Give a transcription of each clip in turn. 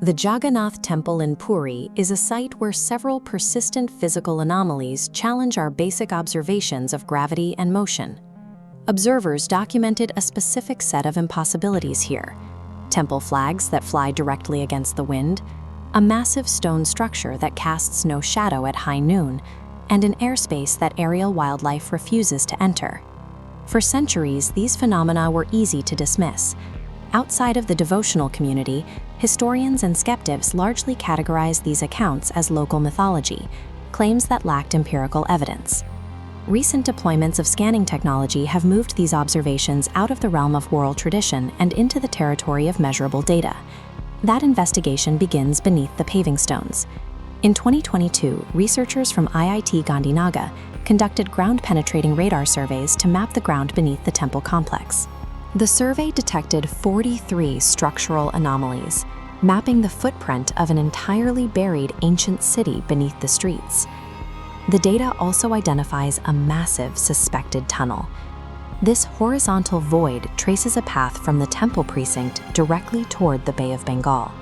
The Jagannath Temple in Puri is a site where several persistent physical anomalies challenge our basic observations of gravity and motion. Observers documented a specific set of impossibilities here: temple flags that fly directly against the wind, a massive stone structure that casts no shadow at high noon, and an airspace that aerial wildlife refuses to enter. For centuries, these phenomena were easy to dismiss. Outside of the devotional community, historians and skeptics largely categorize these accounts as local mythology, claims that lacked empirical evidence. Recent deployments of scanning technology have moved these observations out of the realm of oral tradition and into the territory of measurable data. That investigation begins beneath the paving stones. In 2022, researchers from IIT Gandhinagar conducted ground-penetrating radar surveys to map the ground beneath the temple complex. The survey detected 43 structural anomalies, mapping the footprint of an entirely buried ancient city beneath the streets. The data also identifies a massive suspected tunnel. This horizontal void traces a path from the temple precinct directly toward the Bay of Bengal.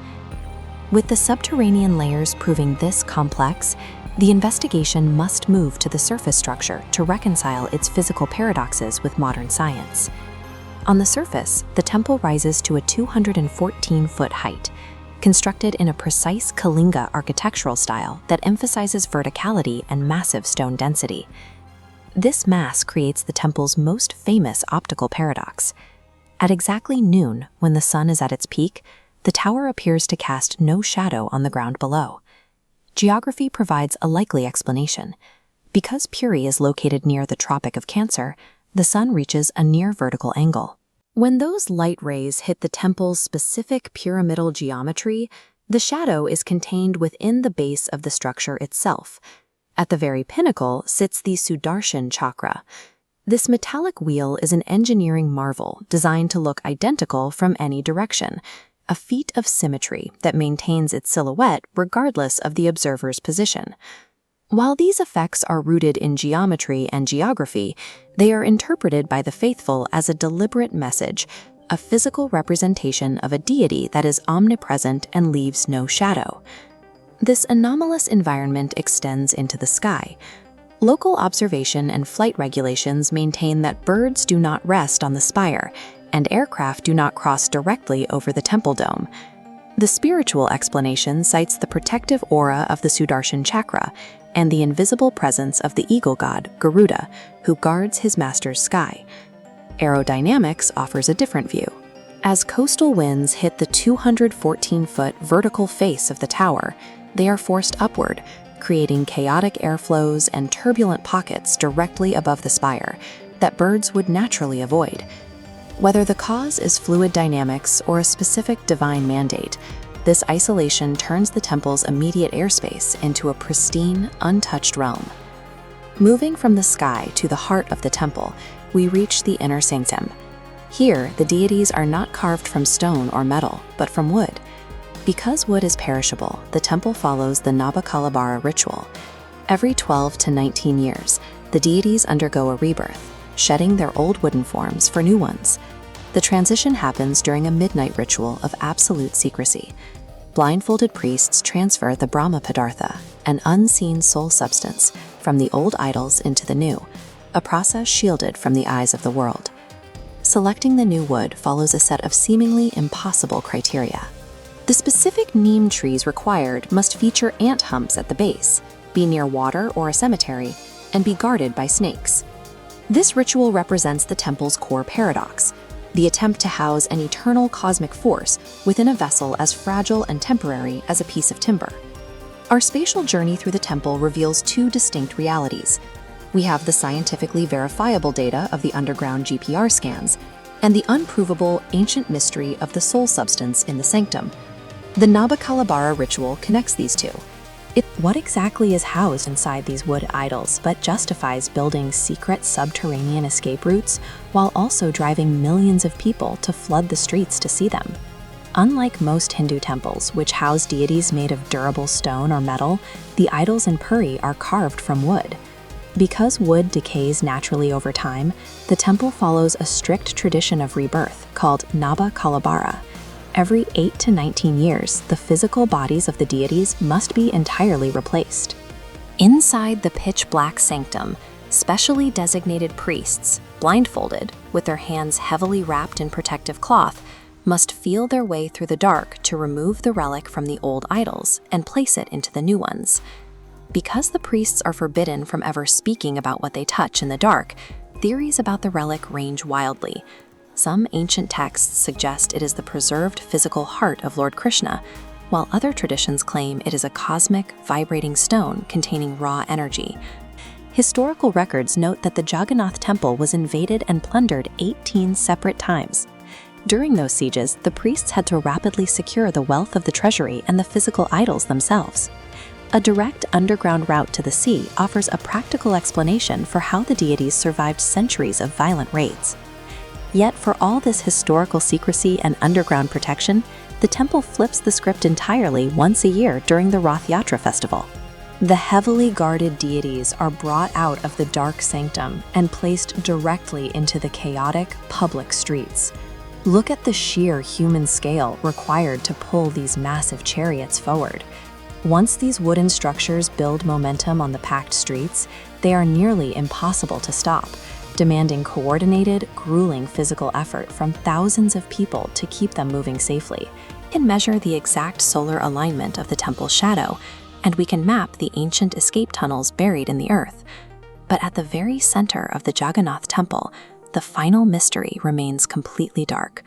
With the subterranean layers proving this complex, the investigation must move to the surface structure to reconcile its physical paradoxes with modern science. On the surface, the temple rises to a 214-foot height, constructed in a precise Kalinga architectural style that emphasizes verticality and massive stone density. This mass creates the temple's most famous optical paradox. At exactly noon, when the sun is at its peak, the tower appears to cast no shadow on the ground below. Geography provides a likely explanation. Because Puri is located near the Tropic of Cancer, the sun reaches a near vertical angle. When those light rays hit the temple's specific pyramidal geometry, the shadow is contained within the base of the structure itself. At the very pinnacle sits the Sudarshan chakra. This metallic wheel is an engineering marvel designed to look identical from any direction, a feat of symmetry that maintains its silhouette regardless of the observer's position. While these effects are rooted in geometry and geography, they are interpreted by the faithful as a deliberate message, a physical representation of a deity that is omnipresent and leaves no shadow. This anomalous environment extends into the sky. Local observation and flight regulations maintain that birds do not rest on the spire, and aircraft do not cross directly over the temple dome. The spiritual explanation cites the protective aura of the Sudarshan chakra and the invisible presence of the eagle god, Garuda, who guards his master's sky. Aerodynamics offers a different view. As coastal winds hit the 214-foot vertical face of the tower, they are forced upward, creating chaotic airflows and turbulent pockets directly above the spire that birds would naturally avoid. Whether the cause is fluid dynamics or a specific divine mandate, this isolation turns the temple's immediate airspace into a pristine, untouched realm. Moving from the sky to the heart of the temple, we reach the inner sanctum. Here, the deities are not carved from stone or metal, but from wood. Because wood is perishable, the temple follows the Nabakalebara ritual. Every 12 to 19 years, the deities undergo a rebirth, shedding their old wooden forms for new ones. The transition happens during a midnight ritual of absolute secrecy. Blindfolded priests transfer the Brahma Padartha, an unseen soul substance, from the old idols into the new, a process shielded from the eyes of the world. Selecting the new wood follows a set of seemingly impossible criteria. The specific neem trees required must feature ant humps at the base, be near water or a cemetery, and be guarded by snakes. This ritual represents the temple's core paradox, the attempt to house an eternal cosmic force within a vessel as fragile and temporary as a piece of timber. Our spatial journey through the temple reveals two distinct realities. We have the scientifically verifiable data of the underground GPR scans and the unprovable ancient mystery of the soul substance in the sanctum. The Nabakalebara ritual connects these two. What exactly is housed inside these wood idols but justifies building secret subterranean escape routes while also driving millions of people to flood the streets to see them? Unlike most Hindu temples, which house deities made of durable stone or metal, the idols in Puri are carved from wood. Because wood decays naturally over time, the temple follows a strict tradition of rebirth called Nabakalebara. Every 8 to 19 years, the physical bodies of the deities must be entirely replaced. Inside the pitch-black sanctum, specially designated priests, blindfolded, with their hands heavily wrapped in protective cloth, must feel their way through the dark to remove the relic from the old idols and place it into the new ones. Because the priests are forbidden from ever speaking about what they touch in the dark, theories about the relic range wildly. Some ancient texts suggest it is the preserved physical heart of Lord Krishna, while other traditions claim it is a cosmic, vibrating stone containing raw energy. Historical records note that the Jagannath Temple was invaded and plundered 18 separate times. During those sieges, the priests had to rapidly secure the wealth of the treasury and the physical idols themselves. A direct underground route to the sea offers a practical explanation for how the deities survived centuries of violent raids. Yet for all this historical secrecy and underground protection, the temple flips the script entirely once a year during the Rath Yatra festival. The heavily guarded deities are brought out of the dark sanctum and placed directly into the chaotic public streets. Look at the sheer human scale required to pull these massive chariots forward. Once these wooden structures build momentum on the packed streets, they are nearly impossible to stop, demanding coordinated, grueling physical effort from thousands of people to keep them moving safely. We can measure the exact solar alignment of the temple's shadow, and we can map the ancient escape tunnels buried in the earth. But at the very center of the Jagannath Temple, the final mystery remains completely dark,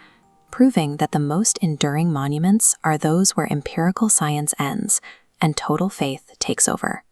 proving that the most enduring monuments are those where empirical science ends and total faith takes over.